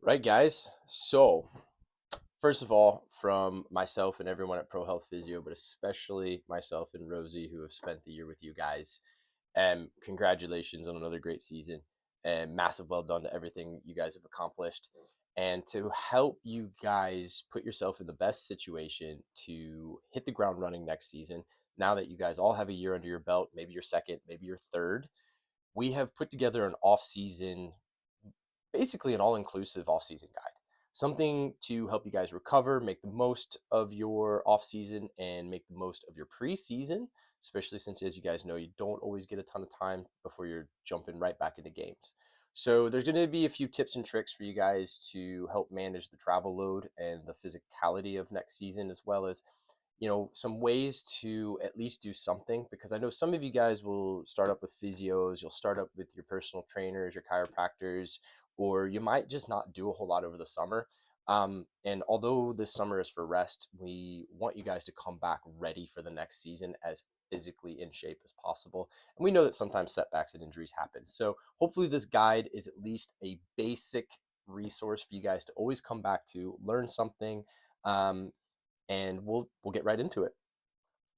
Right, guys. So, first of all, from myself and everyone at Pro Health Physio, but especially myself and Rosie, who have spent the year with you guys, congratulations on another great season, and massive well done to everything you guys have accomplished. And to help you guys put yourself in the best situation to hit the ground running next season, now that you guys all have a year under your belt, maybe your second, maybe your third, we have put together an off-season, basically an all-inclusive off-season guide. Something to help you guys recover, make the most of your off-season, and make the most of your preseason, especially since, as you guys know, you don't always get a ton of time before you're jumping right back into games. So there's going to be a few tips and tricks for you guys to help manage the travel load and the physicality of next season, as well as some ways to at least do something, because I know some of you guys will start up with physios, you'll start up with your personal trainers, your chiropractors, or you might just not do a whole lot over the summer. And although this summer is for rest, we want you guys to come back ready for the next season as physically in shape as possible. And we know that sometimes setbacks and injuries happen. So hopefully this guide is at least a basic resource for you guys to always come back to, learn something, um, and we'll get right into it.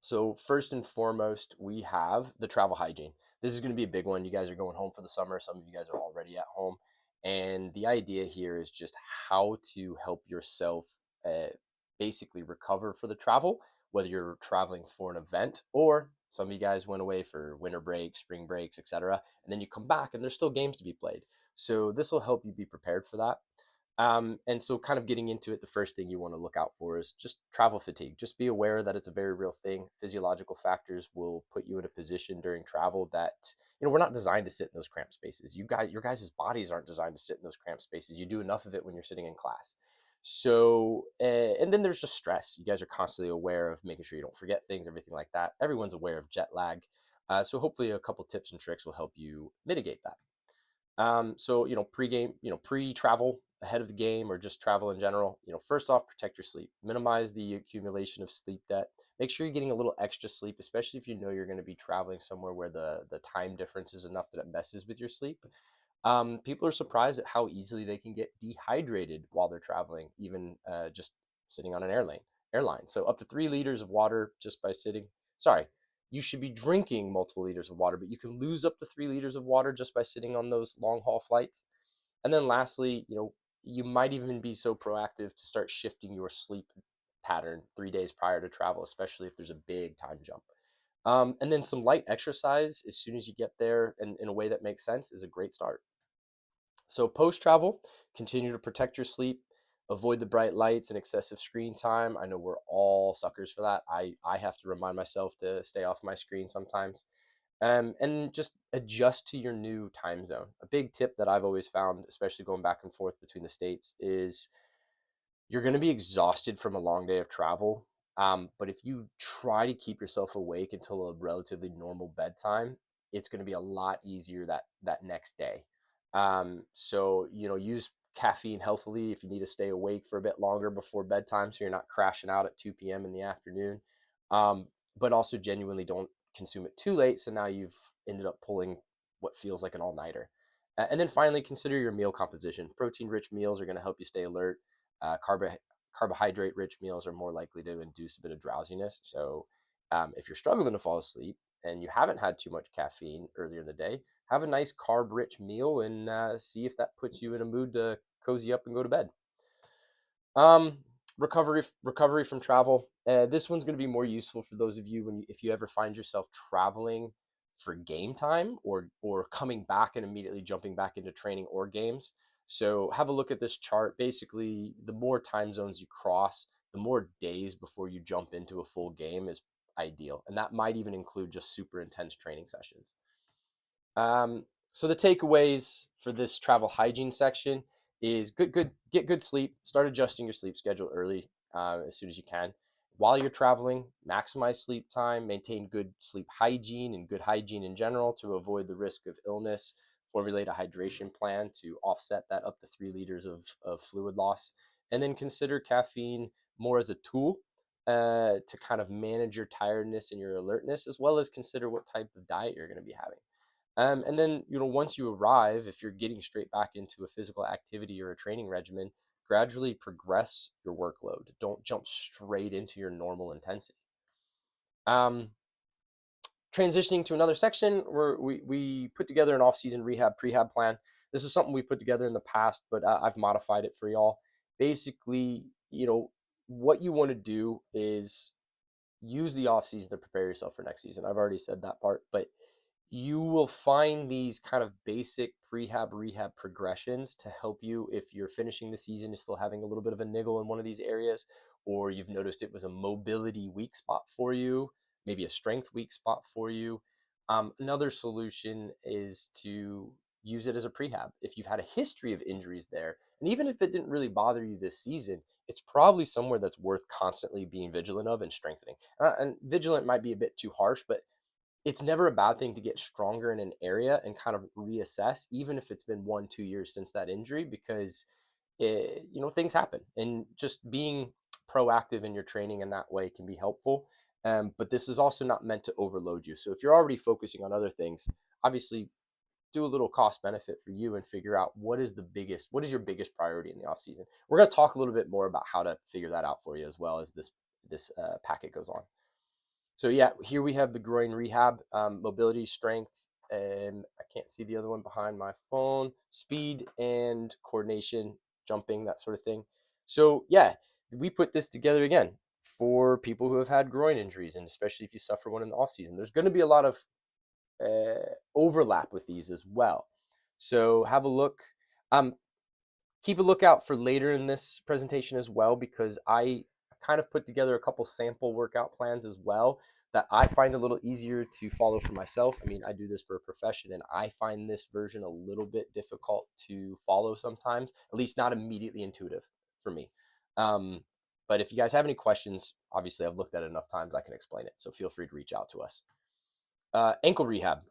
So first and foremost, we have the travel hygiene. This is going to be a big one. You guys are going home for the summer. Some of you guys are already at home. And the idea here is just how to help yourself basically recover for the travel, whether you're traveling for an event or some of you guys went away for winter breaks, spring breaks, etc. And then you come back and there's still games to be played. So this will help you be prepared for that. And so, kind of getting into it, the first thing you want to look out for is just travel fatigue. Just be aware that it's a very real thing. Physiological factors will put you in a position during travel that, we're not designed to sit in those cramped spaces. Your guys' bodies aren't designed to sit in those cramped spaces. You do enough of it when you're sitting in class. So, and then there's just stress. You guys are constantly aware of making sure you don't forget things, everything like that. Everyone's aware of jet lag. So, hopefully, a couple tips and tricks will help you mitigate that. So pre-game, pre-travel ahead of the game or just travel in general, first off, protect your sleep. Minimize the accumulation of sleep debt. Make sure you're getting a little extra sleep, especially if you know you're going to be traveling somewhere where the time difference is enough that it messes with your sleep. People are surprised at how easily they can get dehydrated while they're traveling, even just sitting on an airline. So up to 3 liters of water just by sitting. Sorry, you should be drinking multiple liters of water, but you can lose up to 3 liters of water just by sitting on those long haul flights. And then lastly, you might even be so proactive to start shifting your sleep pattern 3 days prior to travel, especially if there's a big time jump. And then some light exercise as soon as you get there and in a way that makes sense is a great start. So post travel, continue to protect your sleep, avoid the bright lights and excessive screen time. I know we're all suckers for that. I have to remind myself to stay off my screen sometimes. And just adjust to your new time zone. A big tip that I've always found, especially going back and forth between the states, is you're going to be exhausted from a long day of travel. But if you try to keep yourself awake until a relatively normal bedtime, it's going to be a lot easier that next day. So use caffeine healthily if you need to stay awake for a bit longer before bedtime, so you're not crashing out at 2 p.m. in the afternoon. Um, but also genuinely don't consume it too late, so now you've ended up pulling what feels like an all-nighter. And then finally, consider your meal composition. Protein-rich meals are going to help you stay alert. Carbohydrate rich meals are more likely to induce a bit of drowsiness. So, if you're struggling to fall asleep and you haven't had too much caffeine earlier in the day, have a nice carb rich meal and see if that puts you in a mood to cozy up and go to bed. Um, recovery from travel. This one's going to be more useful for those of you if you ever find yourself traveling for game time or coming back and immediately jumping back into training or games. So have a look at this chart. Basically, the more time zones you cross, the more days before you jump into a full game is ideal, and that might even include just super intense training sessions. So the takeaways for this travel hygiene section is get good sleep. Start adjusting your sleep schedule early, as soon as you can. While you're traveling, maximize sleep time, maintain good sleep hygiene and good hygiene in general to avoid the risk of illness. Formulate a hydration plan to offset that up to 3 liters of fluid loss. And then consider caffeine more as a tool to kind of manage your tiredness and your alertness, as well as consider what type of diet you're going to be having. And then, once you arrive, if you're getting straight back into a physical activity or a training regimen, gradually progress your workload. Don't jump straight into your normal intensity. Um, Transitioning to another section where we put together an off-season rehab prehab plan. This is something we put together in the past, but I've modified it for y'all. Basically, what you want to do is use the off season to prepare yourself for next season. I've already said that part, but you will find these kind of basic prehab rehab progressions to help you if you're finishing the season, you're still having a little bit of a niggle in one of these areas, or you've noticed it was a mobility weak spot for you, maybe a strength weak spot for you. Another solution is to use it as a prehab. If you've had a history of injuries there, and even if it didn't really bother you this season, it's probably somewhere that's worth constantly being vigilant of and strengthening. And vigilant might be a bit too harsh, but it's never a bad thing to get stronger in an area and kind of reassess, even if it's been 1, 2 years since that injury, because things happen, and just being proactive in your training in that way can be helpful. But this is also not meant to overload you. So if you're already focusing on other things, obviously do a little cost benefit for you and figure out what is your biggest priority in the off season. We're going to talk a little bit more about how to figure that out for you as well as this packet goes on. So yeah, here we have the groin rehab, mobility, strength, and I can't see the other one behind my phone, speed and coordination, jumping, that sort of thing. So yeah, we put this together again for people who have had groin injuries, and especially if you suffer one in the off season. There's going to be a lot of overlap with these as well. So have a look. Um, Keep a lookout for later in this presentation as well, because I kind of put together a couple sample workout plans as well that I find a little easier to follow for myself. I mean, I do this for a profession, and I find this version a little bit difficult to follow sometimes, at least not immediately intuitive for me. Um, but if you guys have any questions, obviously I've looked at it enough times, I can explain it. So feel free to reach out to us. Ankle rehab.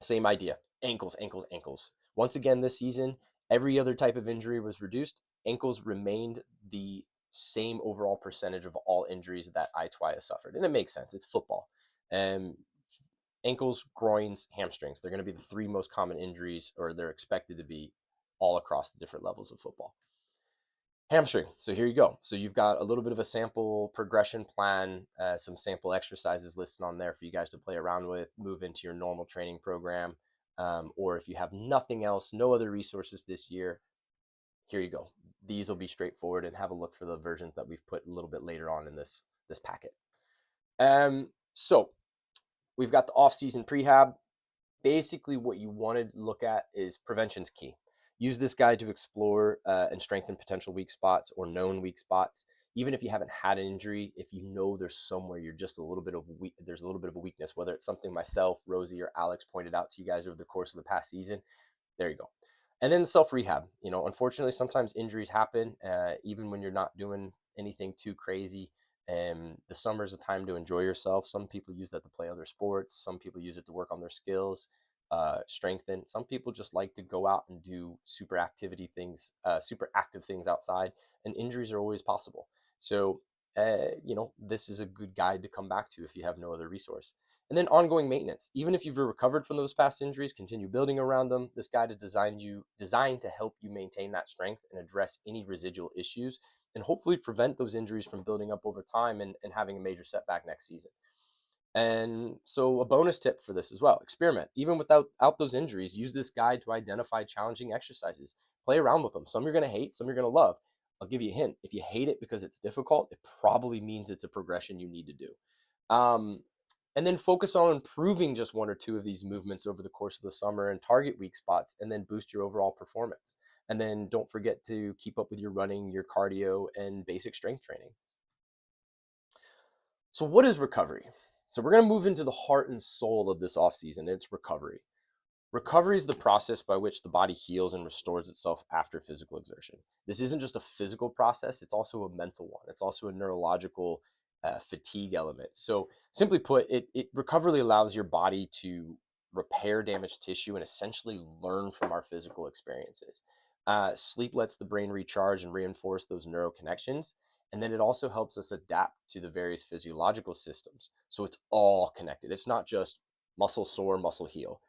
Same idea. Ankles, ankles, ankles. Once again, this season, every other type of injury was reduced. Ankles remained the same overall percentage of all injuries that i2i has suffered. And it makes sense. It's football. And ankles, groins, hamstrings, they're going to be the three most common injuries, or they're expected to be all across the different levels of football. Hamstring. So here you go. So you've got a little bit of a sample progression plan, some sample exercises listed on there for you guys to play around with, move into your normal training program. Or if you have nothing else, no other resources this year, here you go. These will be straightforward, and have a look for the versions that we've put a little bit later on in this packet. So we've got the off-season prehab. Basically what you want to look at is prevention's key. Use this guide to explore and strengthen potential weak spots or known weak spots. Even if you haven't had an injury, if you know there's somewhere you're just there's a little bit of a weakness, whether it's something myself, Rosie, or Alex pointed out to you guys over the course of the past season, there you go. And then self-rehab. Unfortunately, sometimes injuries happen, even when you're not doing anything too crazy. And the summer is a time to enjoy yourself. Some people use that to play other sports. Some people use it to work on their skills, strengthen. Some people just like to go out and do super active things outside, and injuries are always possible. So, this is a good guide to come back to if you have no other resource. And then ongoing maintenance. Even if you've recovered from those past injuries, continue building around them. This guide is designed to help you maintain that strength and address any residual issues, and hopefully prevent those injuries from building up over time and having a major setback next season. And so a bonus tip for this as well: experiment. Even without those injuries, use this guide to identify challenging exercises. Play around with them. Some you're going to hate, some you're going to love. I'll give you a hint. If you hate it because it's difficult, it probably means it's a progression you need to do. And then focus on improving just one or two of these movements over the course of the summer and target weak spots, and then boost your overall performance. And then don't forget to keep up with your running, your cardio, and basic strength training. So what is recovery? So we're going to move into the heart and soul of this off season. It's recovery. Recovery is the process by which the body heals and restores itself after physical exertion. This isn't just a physical process, it's also a mental one. It's also a neurological fatigue element. So simply put, it recovery allows your body to repair damaged tissue and essentially learn from our physical experiences. Sleep lets the brain recharge and reinforce those neural connections. And then it also helps us adapt to the various physiological systems. So it's all connected. It's not just muscle sore, muscle heal.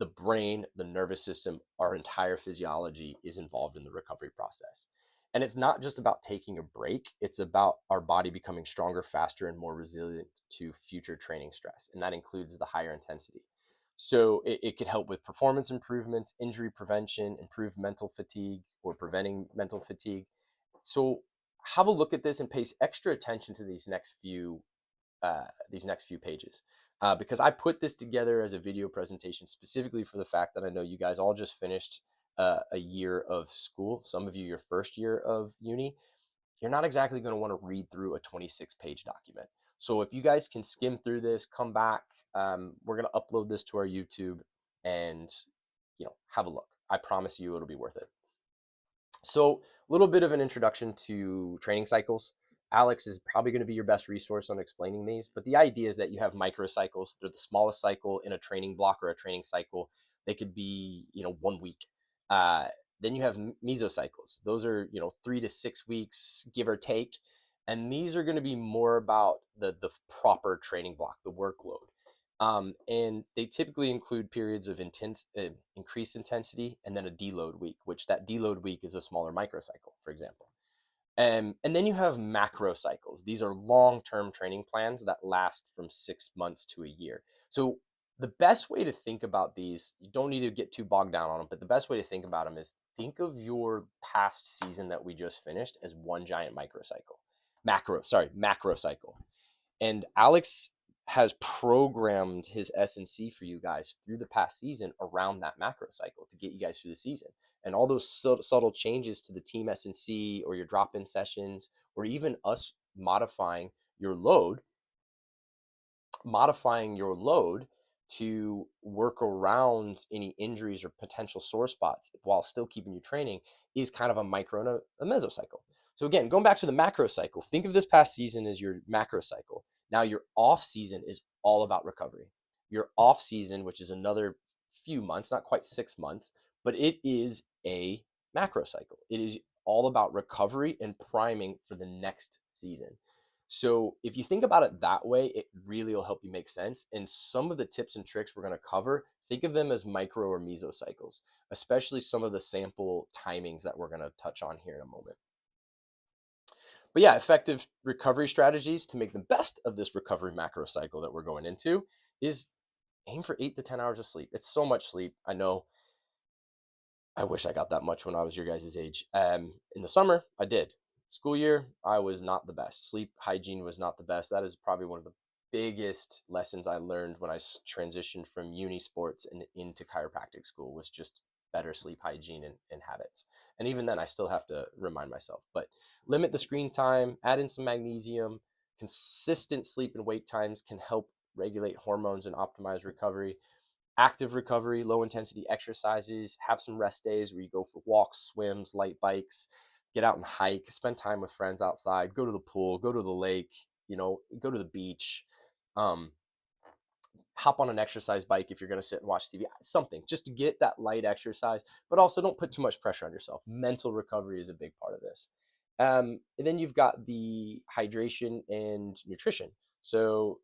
the brain, the nervous system, our entire physiology is involved in the recovery process. And it's not just about taking a break, it's about our body becoming stronger, faster, and more resilient to future training stress. And that includes the higher intensity. So it could help with performance improvements, injury prevention, improve mental fatigue or preventing mental fatigue. So have a look at this and pay extra attention to these next few pages, because I put this together as a video presentation specifically for the fact that I know you guys all just finished a year of school. Some of you, your first year of uni. You're not exactly going to want to read through a 26-page document. So if you guys can skim through this, come back. We're going to upload this to our YouTube and have a look. I promise you it'll be worth it. So a little bit of an introduction to training cycles. Alex is probably going to be your best resource on explaining these, but the idea is that you have microcycles. They're the smallest cycle in a training block or a training cycle. They could be, 1 week. Then you have mesocycles. Those are, 3 to 6 weeks, give or take. And these are going to be more about the proper training block, the workload. And they typically include periods of increased intensity and then a deload week, which that deload week is a smaller microcycle, for example. And then you have macro cycles. These are long-term training plans that last from 6 months to a year. So the best way to think about these, you don't need to get too bogged down on them, but the best way to think about them is think of your past season that we just finished as one giant macro cycle. And Alex has programmed his S&C for you guys through the past season around that macro cycle to get you guys through the season. And all those subtle changes to the team S&C or your drop-in sessions, or even us modifying your load to work around any injuries or potential sore spots while still keeping you training is kind of a micro and a mesocycle. So again, going back to the macro cycle, think of this past season as your macro cycle. Now your off season is all about recovery. Your off season, which is another few months, not quite 6 months, but it is a macro cycle. It is all about recovery and priming for the next season. So if you think about it that way, it really will help you make sense. And some of the tips and tricks we're going to cover, think of them as micro or mesocycles, especially some of the sample timings that we're going to touch on here in a moment. But yeah, effective recovery strategies to make the best of this recovery macro cycle that we're going into is aim for 8 to 10 hours of sleep. It's so much sleep. I know. I wish I got that much when I was your guys' age. In the summer, I did. School year, I was not the best. Sleep hygiene was not the best. That is probably one of the biggest lessons I learned when I transitioned from uni sports and into chiropractic school, was just better sleep hygiene and habits. And even then, I still have to remind myself. But limit the screen time, add in some magnesium. Consistent sleep and wake times can help regulate hormones and optimize recovery. Active recovery, low intensity exercises, have some rest days where you go for walks, swims, light bikes, get out and hike, spend time with friends outside, go to the pool, go to the lake, go to the beach, hop on an exercise bike if you're going to sit and watch TV, something just to get that light exercise, but also don't put too much pressure on yourself. Mental recovery is a big part of this. And then you've got the hydration and nutrition. So,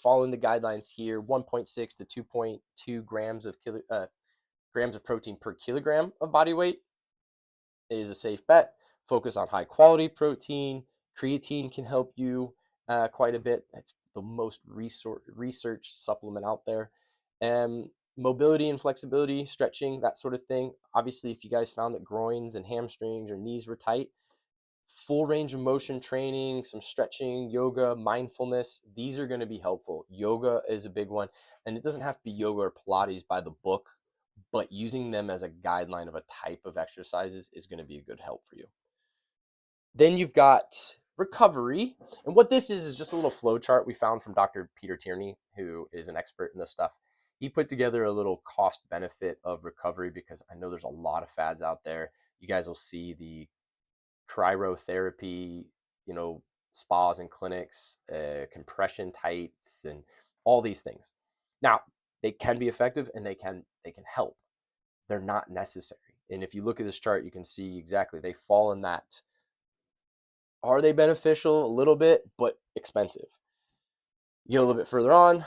following the guidelines here, 1.6 to 2.2 grams of protein per kilogram of body weight is a safe bet. Focus on high quality protein. Creatine can help you quite a bit. That's the most research supplement out there. Mobility and flexibility, stretching, that sort of thing. Obviously, if you guys found that groins and hamstrings or knees were tight, full range of motion training, some stretching, yoga, mindfulness, these are going to be helpful. Yoga is a big one, and it doesn't have to be yoga or Pilates by the book, but using them as a guideline of a type of exercises is going to be a good help for you. Then you've got recovery, and what this is just a little flow chart we found from Dr. Peter Tierney, who is an expert in this stuff. He put together a little cost benefit of recovery, because I know there's a lot of fads out there. You guys will see the cryotherapy, spas and clinics, compression tights, and all these things. Now, they can be effective and they can help. They're not necessary. And if you look at this chart, you can see exactly they fall in that. Are they beneficial? A little bit, but expensive. You get a little bit further on,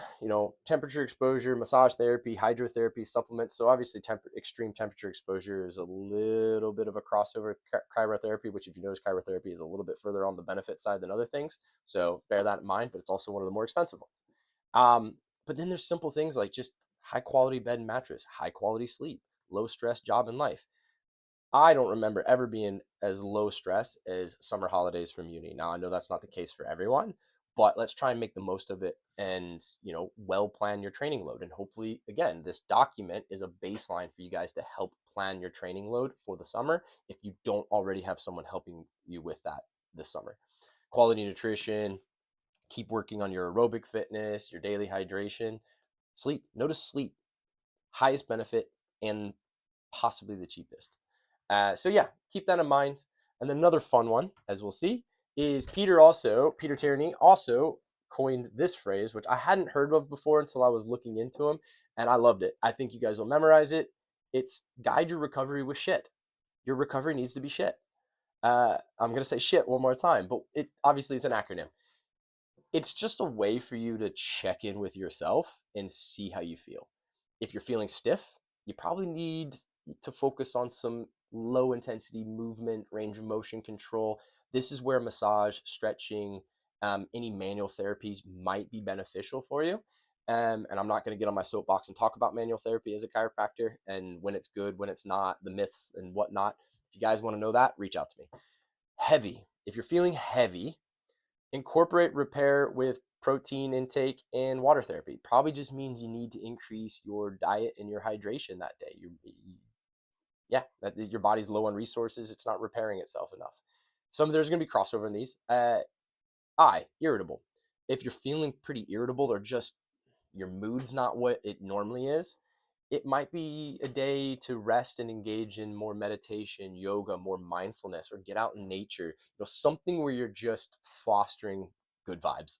temperature exposure, massage therapy, hydrotherapy, supplements. So obviously extreme temperature exposure is a little bit of a crossover cryotherapy, which if you notice, cryotherapy is a little bit further on the benefit side than other things. So bear that in mind, but it's also one of the more expensive ones. But then there's simple things like just high quality bed and mattress, high quality sleep, low stress job and life. I don't remember ever being as low stress as summer holidays from uni. Now, I know that's not the case for everyone, but let's try and make the most of it and, well plan your training load. And hopefully, again, this document is a baseline for you guys to help plan your training load for the summer if you don't already have someone helping you with that this summer. Quality nutrition, keep working on your aerobic fitness, your daily hydration, sleep. Notice sleep, highest benefit and possibly the cheapest. So yeah, keep that in mind. And then another fun one, as we'll see, is Peter Tierney also coined this phrase, which I hadn't heard of before until I was looking into him, and I loved it. I think you guys will memorize it. It's guide your recovery with shit. Your recovery needs to be shit. I'm gonna say shit one more time, but it obviously it's an acronym. It's just a way for you to check in with yourself and see how you feel. If you're feeling stiff, you probably need to focus on some low intensity movement, range of motion control. This is where massage, stretching, any manual therapies might be beneficial for you. And I'm not going to get on my soapbox and talk about manual therapy as a chiropractor and when it's good, when it's not, the myths and whatnot. If you guys want to know that, reach out to me. Heavy. If you're feeling heavy, incorporate repair with protein intake and water therapy. Probably just means you need to increase your diet and your hydration that day. Your body's low on resources. It's not repairing itself enough. There's going to be crossover in these. Irritable. If you're feeling pretty irritable or just your mood's not what it normally is, it might be a day to rest and engage in more meditation, yoga, more mindfulness, or get out in nature. Something where you're just fostering good vibes.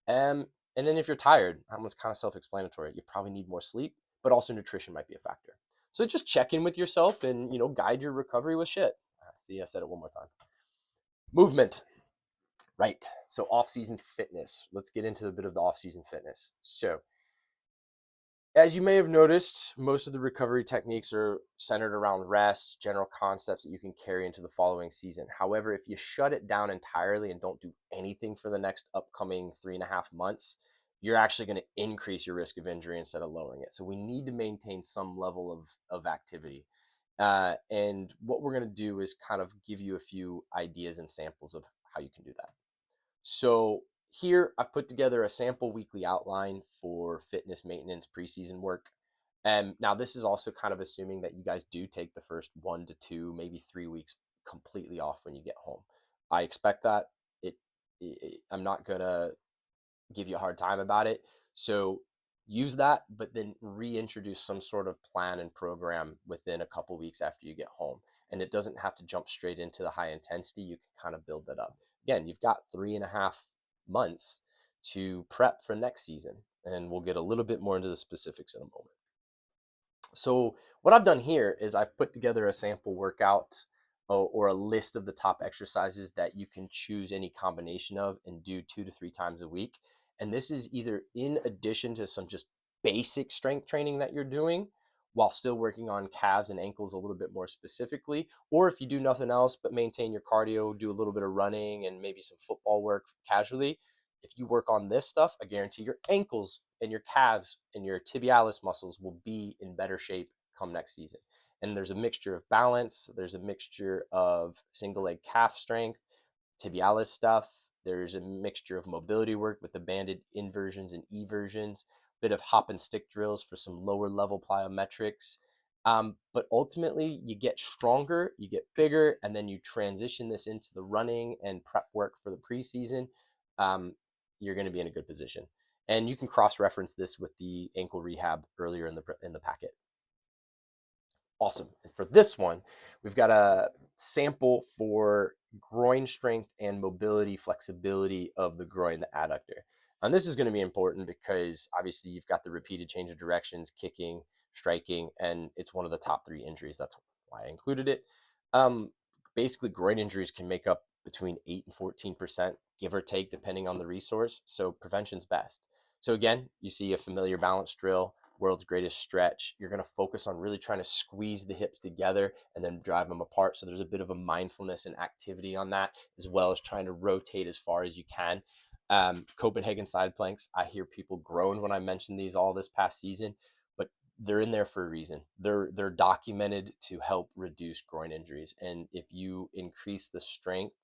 And then if you're tired, that one's kind of self-explanatory. You probably need more sleep, but also nutrition might be a factor. So just check in with yourself and guide your recovery with shit. See, I said it one more time. Movement. Right. So off-season fitness. Let's get into a bit of the off-season fitness. So as you may have noticed, most of the recovery techniques are centered around rest, general concepts that you can carry into the following season. However, if you shut it down entirely and don't do anything for the next upcoming 3.5 months, you're actually going to increase your risk of injury instead of lowering it. So we need to maintain some level of activity. And what we're going to do is kind of give you a few ideas and samples of how you can do that. So here I've put together a sample weekly outline for fitness maintenance preseason work. And now this is also kind of assuming that you guys do take the first 1 to 2, maybe 3 weeks completely off when you get home. I expect that. I'm not gonna give you a hard time about it. So use that, but then reintroduce some sort of plan and program within a couple weeks after you get home. And it doesn't have to jump straight into the high intensity. You can kind of build that up. Again, you've got 3.5 months to prep for next season. And we'll get a little bit more into the specifics in a moment. So what I've done here is I've put together a sample workout or a list of the top exercises that you can choose any combination of and do 2 to 3 times a week. And this is either in addition to some just basic strength training that you're doing while still working on calves and ankles a little bit more specifically, or if you do nothing else but maintain your cardio, do a little bit of running and maybe some football work casually. If you work on this stuff, I guarantee your ankles and your calves and your tibialis muscles will be in better shape come next season. And there's a mixture of balance, there's a mixture of single leg calf strength, tibialis stuff, there's a mixture of mobility work with the banded inversions and eversions, bit of hop and stick drills for some lower level plyometrics. But ultimately, you get stronger, you get bigger, and then you transition this into the running and prep work for the preseason. You're going to be in a good position. And you can cross-reference this with the ankle rehab earlier in the packet. Awesome. And for this one, we've got a sample for groin strength and mobility, flexibility of the groin, the adductor. And this is going to be important because obviously you've got the repeated change of directions, kicking, striking, and it's one of the top 3 injuries. That's why I included it. Basically, groin injuries can make up between 8 and 14%, give or take, depending on the resource. So prevention's best. So again, you see a familiar balance drill, world's greatest stretch. You're going to focus on really trying to squeeze the hips together and then drive them apart. So there's a bit of a mindfulness and activity on that, as well as trying to rotate as far as you can. Copenhagen side planks. I hear people groan when I mention these all this past season, but they're in there for a reason. They're documented to help reduce groin injuries. And if you increase the strength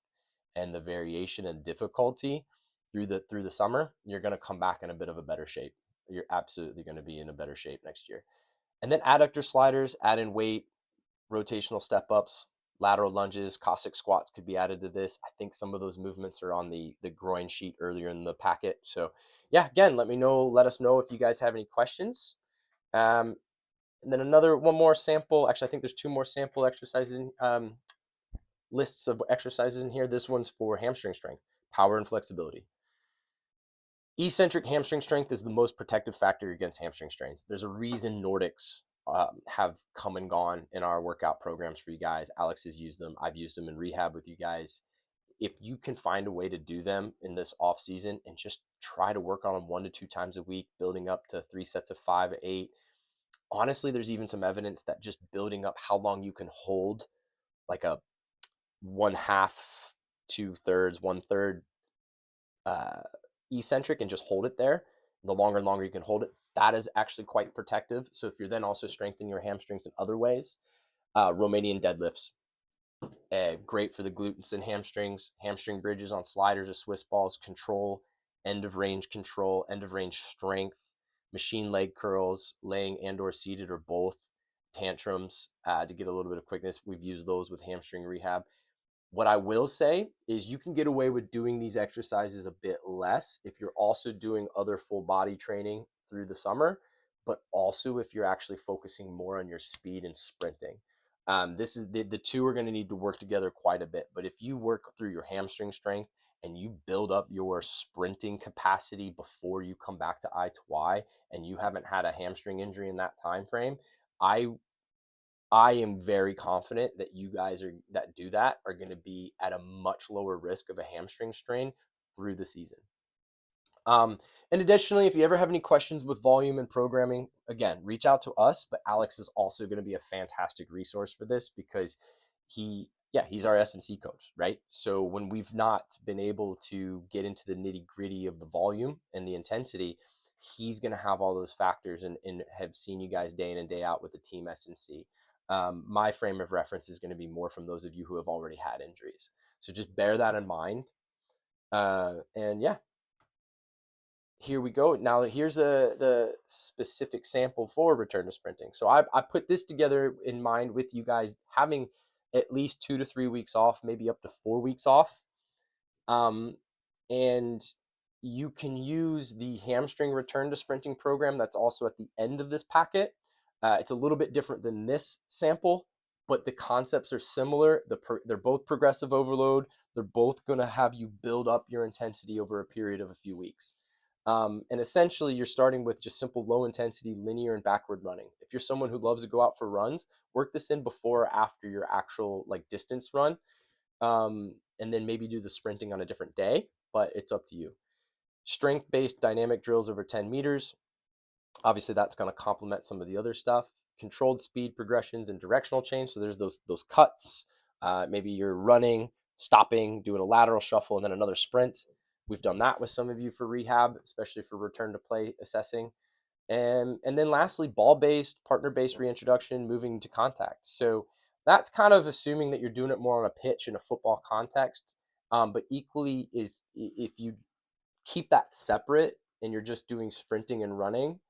and the variation and difficulty through the summer, you're going to come back in a bit of a better shape. You're absolutely going to be in a better shape next year. And then adductor sliders, add in weight, rotational step ups, lateral lunges, Cossack squats could be added to this. I think some of those movements are on the groin sheet earlier in the packet. So yeah, again, let us know if you guys have any questions. And then one more sample. Actually, I think there's two more sample exercises, lists of exercises in here. This one's for hamstring strength, power, and flexibility. Eccentric hamstring strength is the most protective factor against hamstring strains. There's a reason Nordics have come and gone in our workout programs for you guys. Alex has used them. I've used them in rehab with you guys. If you can find a way to do them in this off season and just try to work on them 1 to 2 times a week, building up to 3 sets of 5, 8. Honestly, there's even some evidence that just building up how long you can hold like a 1/2, 2/3, 1/3 eccentric and just hold it there. The longer and longer you can hold it, that is actually quite protective. So if you're then also strengthening your hamstrings in other ways, Romanian deadlifts, great for the glutes and hamstrings. Hamstring bridges on sliders or Swiss balls, control, end of range control, end of range strength. Machine leg curls, laying and or seated or both. Tantrums to get a little bit of quickness. We've used those with hamstring rehab. What I will say is you can get away with doing these exercises a bit less if you're also doing other full body training through the summer, but also if you're actually focusing more on your speed and sprinting. This is the two are going to need to work together quite a bit. But if you work through your hamstring strength and you build up your sprinting capacity before you come back to i2i, and you haven't had a hamstring injury in that time frame, I I am very confident that you guys that do that are going to be at a much lower risk of a hamstring strain through the season. And additionally, if you ever have any questions with volume and programming, again, reach out to us. But Alex is also going to be a fantastic resource for this because he's our S&C coach, right? So when we've not been able to get into the nitty gritty of the volume and the intensity, he's going to have all those factors and have seen you guys day in and day out with the team S&C. My frame of reference is going to be more from those of you who have already had injuries. So just bear that in mind. And yeah, here we go. Now here's the specific sample for return to sprinting. So I put this together in mind with you guys having at least 2 to 3 weeks off, maybe up to 4 weeks off. And you can use the hamstring return to sprinting program that's also at the end of this packet. It's a little bit different than this sample, but the concepts are similar. They're both progressive overload. They're both going to have you build up your intensity over a period of a few weeks. And essentially, you're starting with just simple low intensity linear and backward running. If you're someone who loves to go out for runs, work this in before or after your actual like distance run, and then maybe do the sprinting on a different day, but it's up to you. Strength-based dynamic drills over 10 meters. Obviously, that's going to complement some of the other stuff. Controlled speed progressions and directional change. So there's those cuts. Maybe you're running, stopping, doing a lateral shuffle, and then another sprint. We've done that with some of you for rehab, especially for return to play assessing. And then lastly, ball-based, partner-based reintroduction, moving to contact. So that's kind of assuming that you're doing it more on a pitch in a football context. But equally, if you keep that separate and you're just doing sprinting and running,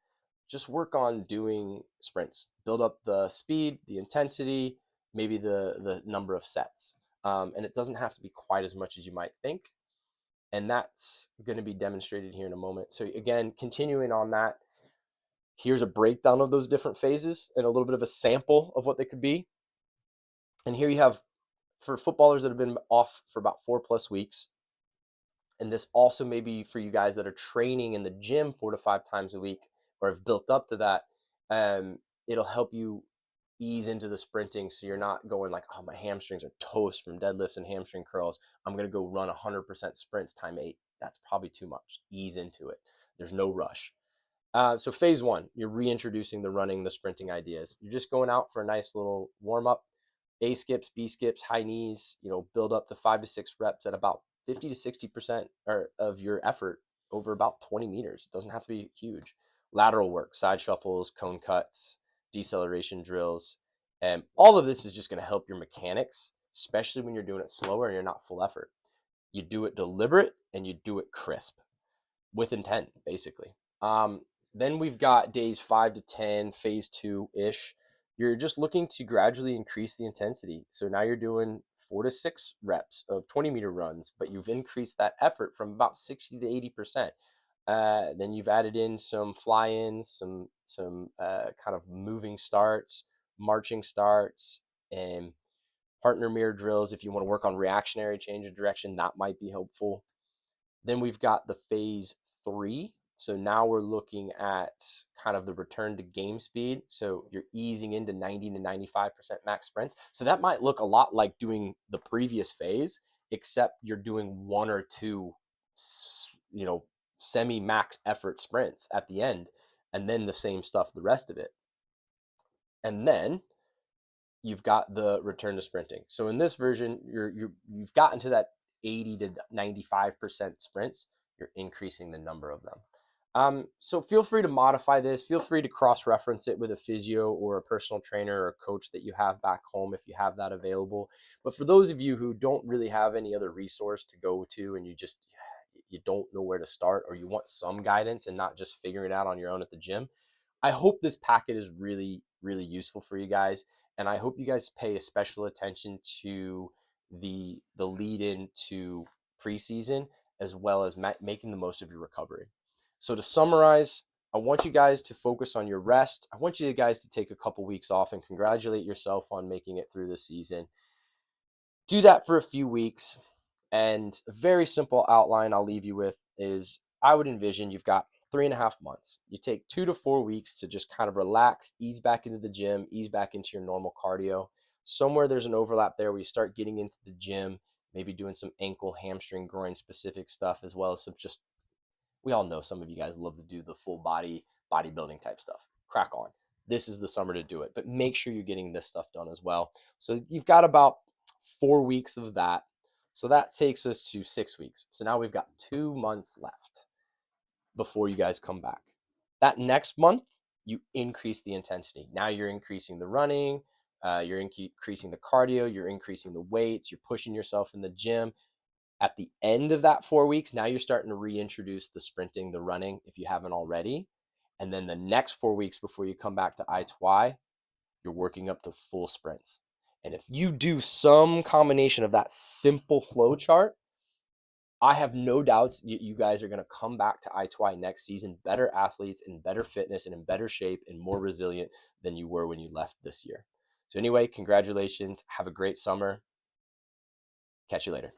just work on doing sprints. Build up the speed, the intensity, maybe the number of sets. And it doesn't have to be quite as much as you might think. And that's going to be demonstrated here in a moment. So again, continuing on that, here's a breakdown of those different phases and a little bit of a sample of what they could be. And here you have for footballers that have been off for about 4+ weeks. And this also may be for you guys that are training in the gym 4 to 5 times a week or have built up to that. It'll help you ease into the sprinting so you're not going like, oh, my hamstrings are toast from deadlifts and hamstring curls. I'm going to go run 100% sprints time 8. That's probably too much. Ease into it. There's no rush. So phase one, you're reintroducing the running, the sprinting ideas. You're just going out for a nice little warm up, A skips, B skips, high knees, build up to 5 to 6 reps at about 50 to 60% of your effort over about 20 meters. It doesn't have to be huge. Lateral work, side shuffles, cone cuts, deceleration drills. And all of this is just going to help your mechanics, especially when you're doing it slower and you're not full effort. You do it deliberate and you do it crisp with intent, basically. Then we've got days 5 to 10, phase two ish. You're just looking to gradually increase the intensity. So now you're doing 4 to 6 reps of 20-meter runs, but you've increased that effort from about 60 to 80%. Then you've added in some fly-ins, some kind of moving starts, marching starts, and partner mirror drills. If you want to work on reactionary change of direction, that might be helpful. Then we've got the phase three. So now we're looking at kind of the return to game speed. So you're easing into 90 to 95% max sprints. So that might look a lot like doing the previous phase, except you're doing 1 or 2, semi-max effort sprints at the end, and then the same stuff the rest of it. And then you've got the return to sprinting. So in this version, you've gotten to that 80 to 95% sprints. You're increasing the number of them. So feel free to modify this. Feel free to cross-reference it with a physio or a personal trainer or a coach that you have back home if you have that available. But for those of you who don't really have any other resource to go to and you don't know where to start, or you want some guidance and not just figuring it out on your own at the gym, I hope this packet is really, really useful for you guys. And I hope you guys pay a special attention to the lead into preseason, as well as making the most of your recovery. So to summarize, I want you guys to focus on your rest. I want you guys to take a couple weeks off and congratulate yourself on making it through the season. Do that for a few weeks. And a very simple outline I'll leave you with is I would envision you've got 3.5 months. You take 2 to 4 weeks to just kind of relax, ease back into the gym, ease back into your normal cardio. Somewhere there's an overlap there where you start getting into the gym, maybe doing some ankle, hamstring, groin specific stuff, as well as some just, we all know some of you guys love to do the full body bodybuilding type stuff. Crack on. This is the summer to do it, but make sure you're getting this stuff done as well. So you've got about 4 weeks of that. So that takes us to 6 weeks. So now we've got 2 months left before you guys come back. That next month, you increase the intensity. Now you're increasing the running, you're increasing the cardio, you're increasing the weights, you're pushing yourself in the gym. At the end of that 4 weeks, now you're starting to reintroduce the sprinting, the running, if you haven't already. And then the next 4 weeks before you come back to I2i, you're working up to full sprints. And if you do some combination of that simple flow chart, I have no doubts you guys are going to come back to I2i next season better athletes, in better fitness, and in better shape, and more resilient than you were when you left this year. So anyway, congratulations. Have a great summer. Catch you later.